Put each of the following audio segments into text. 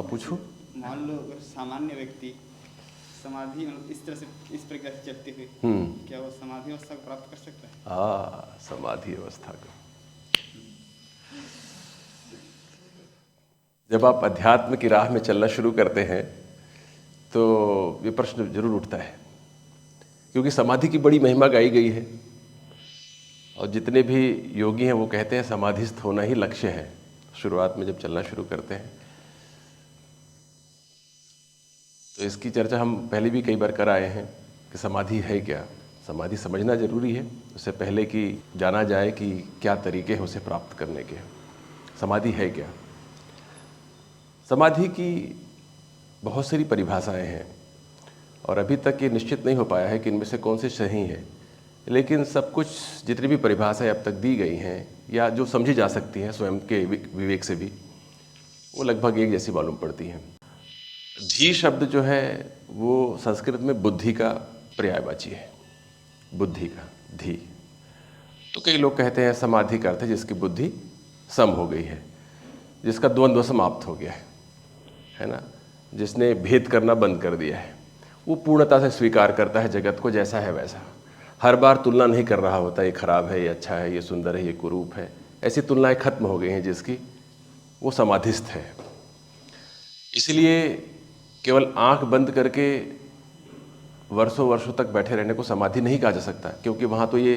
आप पूछो। मान लो अगर सामान्य व्यक्ति समाधि मतलब इस तरह से इस प्रकार से चलते हुए क्या वो समाधि अवस्था को प्राप्त कर सकता है? समाधि अवस्था को जब आप अध्यात्म की राह में चलना शुरू करते हैं तो ये प्रश्न जरूर उठता है, क्योंकि समाधि की बड़ी महिमा गाई गई है और जितने भी योगी हैं वो कहते हैं समाधिस्थ होना ही लक्ष्य है शुरुआत में जब चलना शुरू करते हैं। तो इसकी चर्चा हम पहले भी कई बार कर आए हैं कि समाधि है क्या। समाधि समझना जरूरी है, उससे पहले कि जाना जाए कि क्या तरीके हैं उसे प्राप्त करने के। समाधि है क्या? समाधि की बहुत सारी परिभाषाएं हैं और अभी तक ये निश्चित नहीं हो पाया है कि इनमें से कौन सी सही है, लेकिन सब कुछ जितनी भी परिभाषाएं अब तक दी गई हैं या जो समझी जा सकती हैं स्वयं के विवेक से भी, वो लगभग एक जैसी मालूम पड़ती हैं। धी शब्द जो है वो संस्कृत में बुद्धि का पर्यायवाची है, बुद्धि का धी। तो कई लोग कहते हैं समाधि का अर्थ है जिसकी बुद्धि सम हो गई है, जिसका द्वंद्व समाप्त हो गया है ना, जिसने भेद करना बंद कर दिया है। वो पूर्णता से स्वीकार करता है जगत को जैसा है वैसा, हर बार तुलना नहीं कर रहा होता ये खराब है, ये अच्छा है, ये सुंदर है, ये कुरूप है। ऐसी तुलनाएं खत्म हो गई हैं जिसकी, वो समाधिस्थ है। इसलिए केवल आंख बंद करके वर्षों वर्षों तक बैठे रहने को समाधि नहीं कहा जा सकता, क्योंकि वहाँ तो ये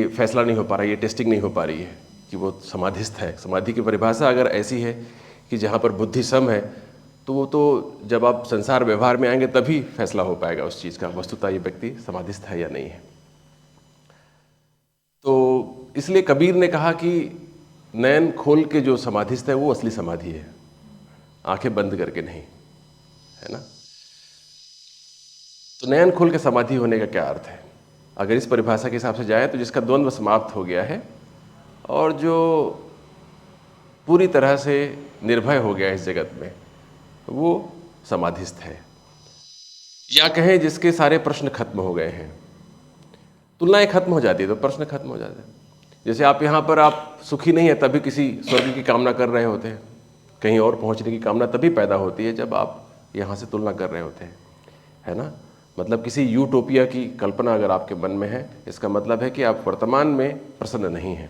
फैसला नहीं हो पा रहा, ये टेस्टिंग नहीं हो पा रही है कि वो समाधिस्थ है। समाधि की परिभाषा अगर ऐसी है कि जहाँ पर बुद्धि सम है, तो वो तो जब आप संसार व्यवहार में आएंगे तभी फैसला हो पाएगा उस चीज़ का, वस्तुतः ये व्यक्ति समाधिस्थ है या नहीं है। तो इसलिए कबीर ने कहा कि नयन खोल के जो समाधिस्थ है वो असली समाधि है, आंखें बंद करके नहीं, है ना। तो नयन खोल के समाधि होने का क्या अर्थ है? अगर इस परिभाषा के हिसाब से जाए तो जिसका द्वंद्व समाप्त हो गया है और जो पूरी तरह से निर्भय हो गया है इस जगत में, वो समाधिस्थ है। या कहें जिसके सारे प्रश्न खत्म हो गए हैं, तुलनाएं खत्म हो जाती है तो प्रश्न खत्म हो जाते हैं। जैसे आप यहाँ पर आप सुखी नहीं है तभी किसी स्वर्ग की कामना कर रहे होते हैं, कहीं और पहुँचने की कामना तभी पैदा होती है जब आप यहाँ से तुलना कर रहे होते हैं, है ना। मतलब किसी यूटोपिया की कल्पना अगर आपके मन में है, इसका मतलब है कि आप वर्तमान में प्रसन्न नहीं हैं,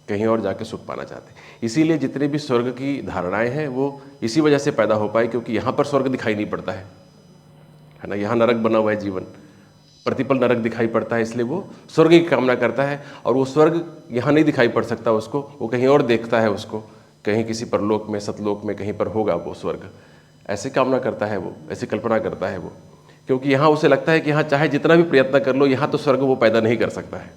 कहीं और जाके सुख पाना चाहते हैं। इसीलिए जितने भी स्वर्ग की धारणाएं हैं वो इसी वजह से पैदा हो पाई, क्योंकि यहाँ पर स्वर्ग दिखाई नहीं पड़ता है ना। यहाँ नरक बना हुआ है जीवन, प्रतिपल नरक दिखाई पड़ता है, इसलिए वो स्वर्ग की कामना करता है। और वो स्वर्ग यहाँ नहीं दिखाई पड़ सकता उसको, वो कहीं और देखता है उसको, कहीं किसी परलोक में, सतलोक में कहीं पर होगा वो स्वर्ग। ऐसे कामना करता है वो, ऐसी कल्पना करता है वो, क्योंकि यहाँ उसे लगता है कि यहाँ चाहे जितना भी प्रयत्न कर लो, यहाँ तो स्वर्ग वो पैदा नहीं कर सकता है।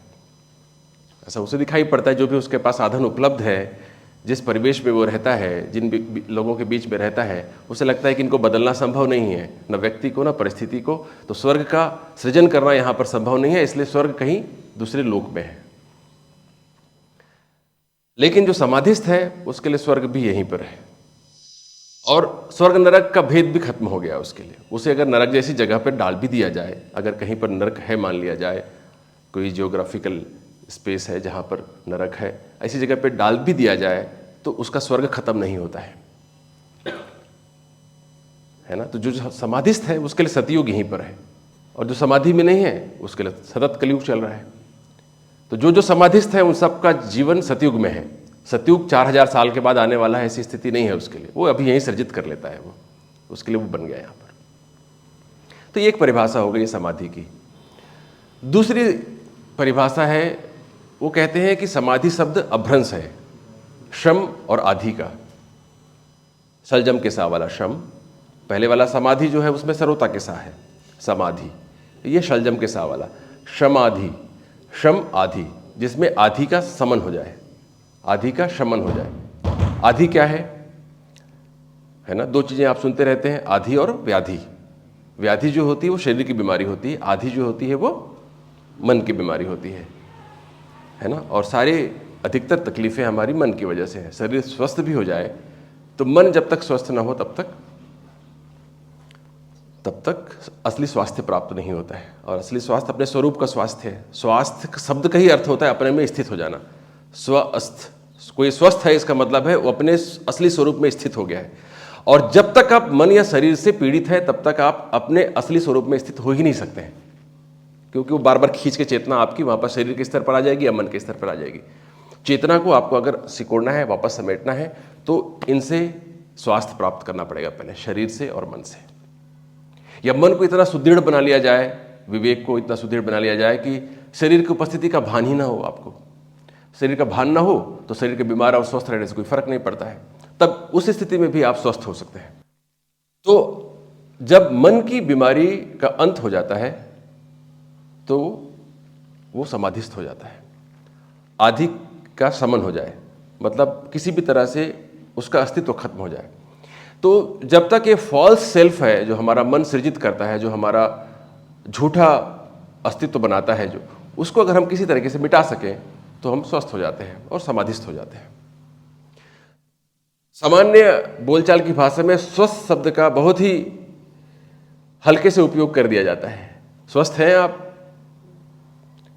ऐसा उसे दिखाई पड़ता है। जो भी उसके पास साधन उपलब्ध है, जिस परिवेश में वो रहता है, जिन लोगों के बीच में रहता है, उसे लगता है कि इनको बदलना संभव नहीं है, न व्यक्ति को न परिस्थिति को। तो स्वर्ग का सृजन करना यहाँ पर संभव नहीं है, इसलिए स्वर्ग कहीं दूसरे लोक में है। लेकिन जो समाधिस्थ है उसके लिए स्वर्ग भी यहीं पर है, और स्वर्ग नरक का भेद भी खत्म हो गया उसके लिए। उसे अगर नरक जैसी जगह पर डाल भी दिया जाए, अगर कहीं पर नरक है मान लिया जाए, कोई जियोग्राफिकल स्पेस है जहाँ पर नरक है, ऐसी जगह पे डाल भी दिया जाए तो उसका स्वर्ग खत्म नहीं होता है ना। तो जो समाधिस्थ है उसके लिए सतयुग यहीं पर है, और जो समाधि में नहीं है उसके लिए सतत कलयुग चल रहा है। तो जो समाधिस्थ है उन सबका जीवन सतयुग में है। सतयुग 4000 साल के बाद आने वाला है, ऐसी स्थिति नहीं है उसके लिए, वो अभी यहीं सर्जित कर लेता है, वो उसके लिए वो बन गया यहाँ पर। तो ये एक परिभाषा हो गई समाधि की। दूसरी परिभाषा है, वो कहते हैं कि समाधि शब्द अभ्रंश है शम और आधि का। सलजम के सा वाला शम, पहले वाला समाधि जो है उसमें सरोता के सा है समाधि, ये शलजम के सा वाला शमाधि, शम आधि, जिसमें आधि का समन हो जाए, आधि का शमन हो जाए। आधि क्या है ना, दो चीजें आप सुनते रहते हैं, आधि और व्याधि। व्याधि जो होती है वो शरीर की बीमारी होती है, आधि जो होती है वो मन की बीमारी होती है ना। और सारे अधिकतर तकलीफें हमारी मन की वजह से हैं। शरीर स्वस्थ भी हो जाए तो मन जब तक स्वस्थ ना हो तब तक असली स्वास्थ्य प्राप्त नहीं होता है। और असली स्वास्थ्य अपने स्वरूप का स्वास्थ्य है। स्वास्थ्य शब्द का ही अर्थ होता है अपने में स्थित हो जाना। स्वस्थ कोई स्वस्थ है इसका मतलब है वो अपने असली स्वरूप में स्थित हो गया है। और जब तक आप मन या शरीर से पीड़ित है तब तक आप अपने असली स्वरूप में स्थित हो ही नहीं सकते हैं, क्योंकि वो बार बार खींच के चेतना आपकी वहाँ पर शरीर के स्तर पर आ जाएगी या मन के स्तर पर आ जाएगी। चेतना को आपको अगर सिकोड़ना है, वापस समेटना है, तो इनसे स्वास्थ्य प्राप्त करना पड़ेगा, पहले शरीर से और मन से। या मन को इतना सुदृढ़ बना लिया जाए, विवेक को इतना सुदृढ़ बना लिया जाए कि शरीर की उपस्थिति का भान ही ना हो। आपको शरीर का भान ना हो तो शरीर के बीमार और स्वस्थ रहने से कोई फर्क नहीं पड़ता है, तब उस स्थिति में भी आप स्वस्थ हो सकते हैं। तो जब मन की बीमारी का अंत हो जाता है तो वो समाधिस्थ हो जाता है, आदि का समन हो जाए, मतलब किसी भी तरह से उसका अस्तित्व खत्म हो जाए। तो जब तक ये फॉल्स सेल्फ है जो हमारा मन सृजित करता है, जो हमारा झूठा अस्तित्व बनाता है, जो उसको अगर हम किसी तरीके से मिटा सकें तो हम स्वस्थ हो जाते हैं और समाधिस्थ हो जाते हैं। सामान्य बोलचाल की भाषा में स्वस्थ शब्द का बहुत ही हल्के से उपयोग कर दिया जाता है। स्वस्थ हैं आप,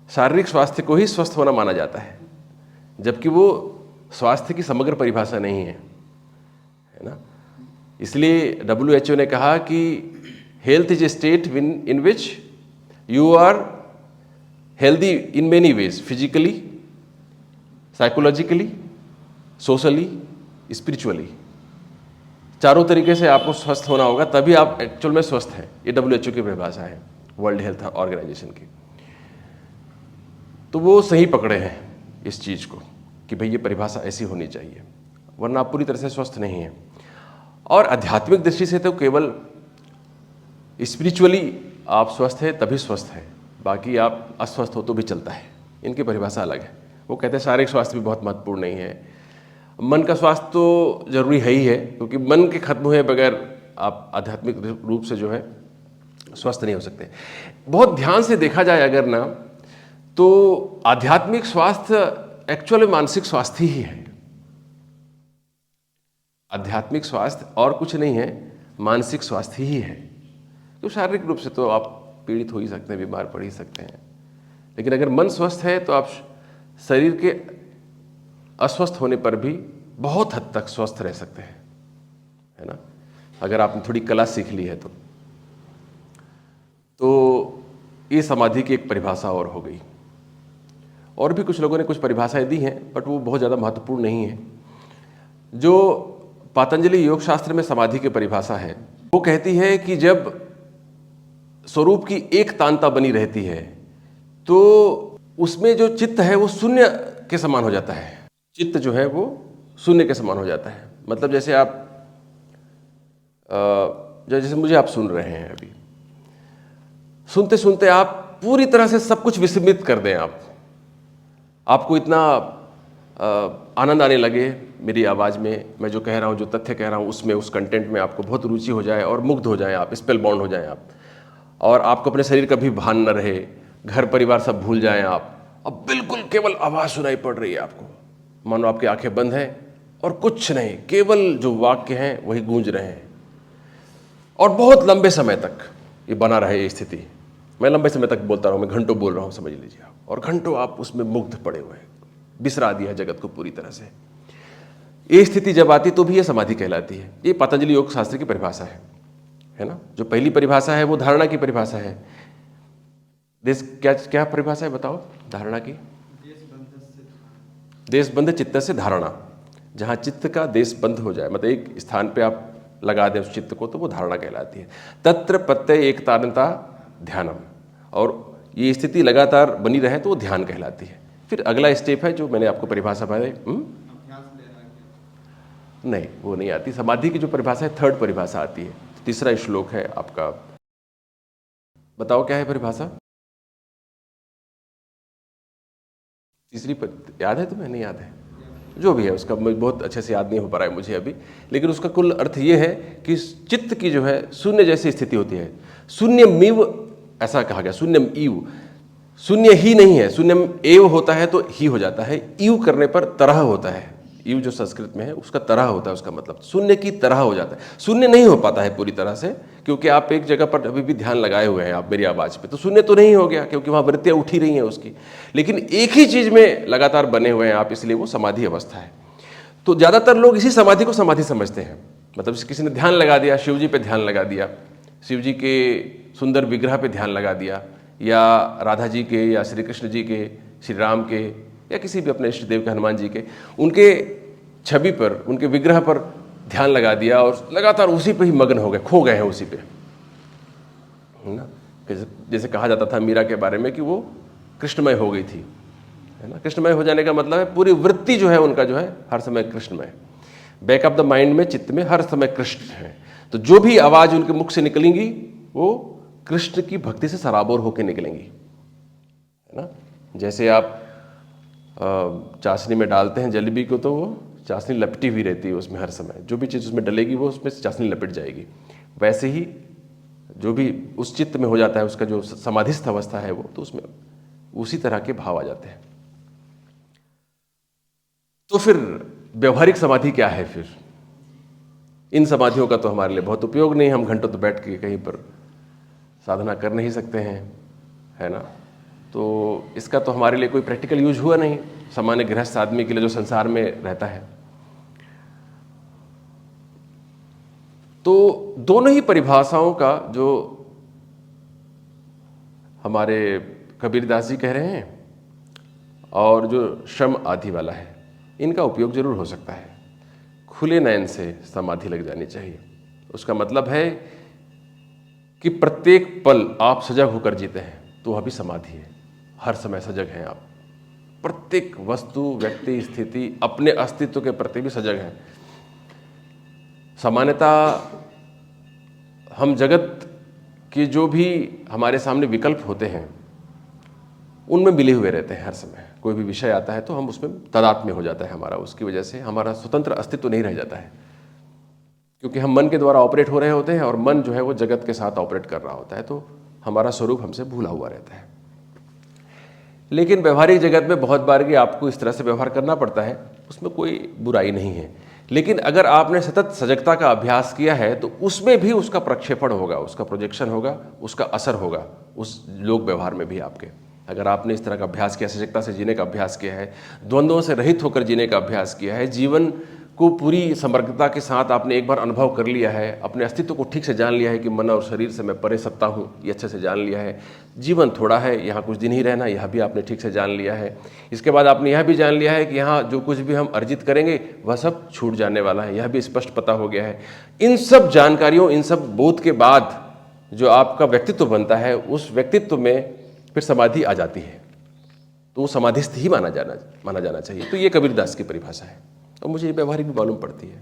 शारीरिक स्वास्थ्य को ही स्वस्थ होना माना जाता है, जबकि वो स्वास्थ्य की समग्र परिभाषा नहीं है, है ना। इसलिए WHO ने कहा कि health is a state in which you are healthy in many ways, physically, psychologically, socially, spiritually. चारों तरीके से आपको स्वस्थ होना होगा, तभी आप एक्चुअल में स्वस्थ हैं। ये WHO की परिभाषा है, वर्ल्ड हेल्थ ऑर्गेनाइजेशन की। तो वो सही पकड़े हैं इस चीज़ को कि भाई ये परिभाषा ऐसी होनी चाहिए, वरना आप पूरी तरह से स्वस्थ नहीं हैं। और आध्यात्मिक दृष्टि से तो केवल स्पिरिचुअली आप स्वस्थ हैं तभी स्वस्थ हैं, बाकी आप अस्वस्थ हो तो भी चलता है। इनकी परिभाषा अलग है। वो कहते हैं शारीरिक स्वास्थ्य भी बहुत महत्वपूर्ण नहीं है, मन का स्वास्थ्य तो जरूरी है ही है, क्योंकि मन के खत्म हुए बगैर आप आध्यात्मिक रूप से जो है स्वस्थ नहीं हो सकते। बहुत ध्यान से देखा जाए अगर ना, तो आध्यात्मिक स्वास्थ्य एक्चुअली मानसिक स्वास्थ्य ही है। आध्यात्मिक स्वास्थ्य और कुछ नहीं है, मानसिक स्वास्थ्य ही है। तो शारीरिक रूप से तो आप पीड़ित हो ही सकते हैं, बीमार पड़ ही सकते हैं, लेकिन अगर मन स्वस्थ है तो आप शरीर के अस्वस्थ होने पर भी बहुत हद तक स्वस्थ रह सकते हैं, है ना, अगर आपने थोड़ी कला सीख ली है तो ये समाधि की एक परिभाषा और हो गई। और भी कुछ लोगों ने कुछ परिभाषाएं दी हैं, बट वो बहुत ज़्यादा महत्वपूर्ण नहीं है। जो पतंजलि योग शास्त्र में समाधि की परिभाषा है, वो कहती है कि जब स्वरूप की एक तानता बनी रहती है तो उसमें जो चित्त है वो शून्य के समान हो जाता है। चित्त जो है वो शून्य के समान हो जाता है। मतलब जैसे आप जैसे मुझे आप सुन रहे हैं, अभी सुनते सुनते आप पूरी तरह से सब कुछ विस्मृत कर दें, आपको इतना आनंद आने लगे मेरी आवाज़ में, मैं जो कह रहा हूँ, जो तथ्य कह रहा हूँ उसमें, उस कंटेंट में आपको बहुत रुचि हो जाए और मुग्ध हो जाए आप, स्पेल बाउंड हो जाएं आप, और आपको अपने शरीर का भी भान न रहे, घर परिवार सब भूल जाएं आप, अब बिल्कुल केवल आवाज़ सुनाई पड़ रही है आपको, मानो आपकी आंखें बंद हैं और कुछ नहीं, केवल जो वाक्य हैं वही गूंज रहे हैं, और बहुत लंबे समय तक ये बना रहे ये स्थिति। मैं लंबे समय तक बोलता रहा हूँ, मैं घंटों बोल रहा हूँ, समझ लीजिए आप, और घंटों आप उसमें मुग्ध पड़े हुए हैं, बिसरा दिया जगत को पूरी तरह से। ये स्थिति जब आती तो भी ये समाधि कहलाती है। ये पतंजलि योग शास्त्र की परिभाषा है ना। जो पहली परिभाषा है वो धारणा की परिभाषा है। क्या क्या परिभाषा है बताओ धारणा की? देशबंध चित्त से धारणा, जहाँ चित्त का देशबंध हो जाए, मतलब एक स्थान पे आप लगा दें उस चित्त को, तो वो धारणा कहलाती है। तत्र प्रत्यय एकतानता ध्यानम, और ये स्थिति लगातार बनी रहे तो वो ध्यान कहलाती है। फिर अगला स्टेप है जो मैंने आपको परिभाषा बताई, नहीं वो नहीं आती। समाधि की जो परिभाषा है थर्ड परिभाषा आती है, तीसरा श्लोक है आपका, बताओ क्या है परिभाषा? तीसरी याद है तुम्हें? नहीं याद है, जो भी है उसका बहुत अच्छे से याद नहीं हो पा रहा है मुझे अभी, लेकिन उसका कुल अर्थ ये है कि चित्त की जो है शून्य जैसी स्थिति होती है। शून्यमिव ऐसा कहा गया, शून्यम ईव, शून्य ही नहीं है, शून्यम एव होता है तो ही हो जाता है, ईव करने पर तरह होता है, ईव जो संस्कृत में है उसका तरह होता है, उसका मतलब शून्य की तरह हो जाता है। शून्य नहीं हो पाता है पूरी तरह से, क्योंकि आप एक जगह पर अभी भी ध्यान लगाए हुए हैं आप मेरी आवाज़ पे, तो शून्य तो नहीं हो गया क्योंकि वहाँ वृत्तियाँ उठी रही हैं उसकी, लेकिन एक ही चीज़ में लगातार बने हुए हैं आप, इसलिए वो समाधि अवस्था है। तो ज़्यादातर लोग इसी समाधि को समाधि समझते हैं। मतलब किसी ने ध्यान लगा दिया, शिव जी पे ध्यान लगा दिया, शिव जी के सुंदर विग्रह पे ध्यान लगा दिया, या राधा जी के, या श्री कृष्ण जी के, श्री राम के, या किसी भी अपने इष्ट देव के, हनुमान जी के, उनके छवि पर, उनके विग्रह पर ध्यान लगा दिया और लगातार उसी पे ही मग्न हो गए, खो गए हैं उसी पे, है ना। जैसे कहा जाता था मीरा के बारे में कि वो कृष्णमय हो गई थी, है ना। कृष्णमय हो जाने का मतलब है पूरी वृत्ति जो है उनका जो है हर समय कृष्णमय, बैक ऑफ द माइंड में, चित्त में हर समय कृष्ण है। तो जो भी आवाज उनके मुख से निकलेंगी वो कृष्ण की भक्ति से सराबोर होकर निकलेंगी, है ना। जैसे आप चाशनी में डालते हैं जलेबी को, तो वो चाशनी लपटी हुई रहती है उसमें हर समय, जो भी चीज़ उसमें डलेगी वो उसमें चाशनी लपट जाएगी। वैसे ही जो भी उस चित्त में हो जाता है, उसका जो समाधिस्थ अवस्था है वो, तो उसमें उसी तरह के भाव आ जाते हैं। तो फिर व्यवहारिक समाधि क्या है? फिर इन समाधियों का तो हमारे लिए बहुत उपयोग नहीं, हम घंटों तो बैठ के कहीं पर साधना कर नहीं सकते हैं, है ना। तो इसका तो हमारे लिए कोई प्रैक्टिकल यूज हुआ नहीं, सामान्य गृहस्थ आदमी के लिए जो संसार में रहता है। तो दोनों ही परिभाषाओं का जो हमारे कबीरदास जी कह रहे हैं और जो श्रम आदि वाला है, इनका उपयोग जरूर हो सकता है। खुले नयन से समाधि लग जानी चाहिए। उसका मतलब है कि प्रत्येक पल आप सजग होकर जीते हैं, तो वह भी समाधि है। हर समय सजग हैं आप, प्रत्येक वस्तु, व्यक्ति, स्थिति, अपने अस्तित्व के प्रति भी सजग हैं। सामान्यतः हम जगत के जो भी हमारे सामने विकल्प होते हैं उनमें मिले हुए रहते हैं हर समय। कोई भी विषय आता है तो हम उसमें तादात्म्य हो जाता है हमारा, उसकी वजह से हमारा स्वतंत्र अस्तित्व नहीं रह जाता है, क्योंकि हम मन के द्वारा ऑपरेट हो रहे होते हैं और मन जो है वो जगत के साथ ऑपरेट कर रहा होता है, तो हमारा स्वरूप हमसे भूला हुआ रहता है। लेकिन व्यवहारिक जगत में बहुत बार कि आपको इस तरह से व्यवहार करना पड़ता है, उसमें कोई बुराई नहीं है। लेकिन अगर आपने सतत सजगता का अभ्यास किया है तो उसमें भी उसका प्रक्षेपण होगा, उसका प्रोजेक्शन होगा, उसका असर होगा उस लोक व्यवहार में भी आपके। अगर आपने इस तरह का अभ्यास किया, सजगता से जीने का अभ्यास किया है, द्वंद्वों से रहित होकर जीने का अभ्यास किया है, जीवन को पूरी समग्रता के साथ आपने एक बार अनुभव कर लिया है, अपने अस्तित्व को ठीक से जान लिया है कि मन और शरीर से मैं परे सत्ता हूँ, ये अच्छे से जान लिया है। जीवन थोड़ा है, यहाँ कुछ दिन ही रहना, यह भी आपने ठीक से जान लिया है। इसके बाद आपने यह भी जान लिया है कि यहाँ जो कुछ भी हम अर्जित करेंगे वह सब छूट जाने वाला है, यह भी स्पष्ट पता हो गया है। इन सब जानकारियों, इन सब बोध के बाद जो आपका व्यक्तित्व बनता है, उस व्यक्तित्व में फिर समाधि आ जाती है, तो वो समाधिस्थ ही माना जाना चाहिए। तो ये कबीरदास की परिभाषा है और मुझे ये व्यवहारिक भी मालूम पड़ती है।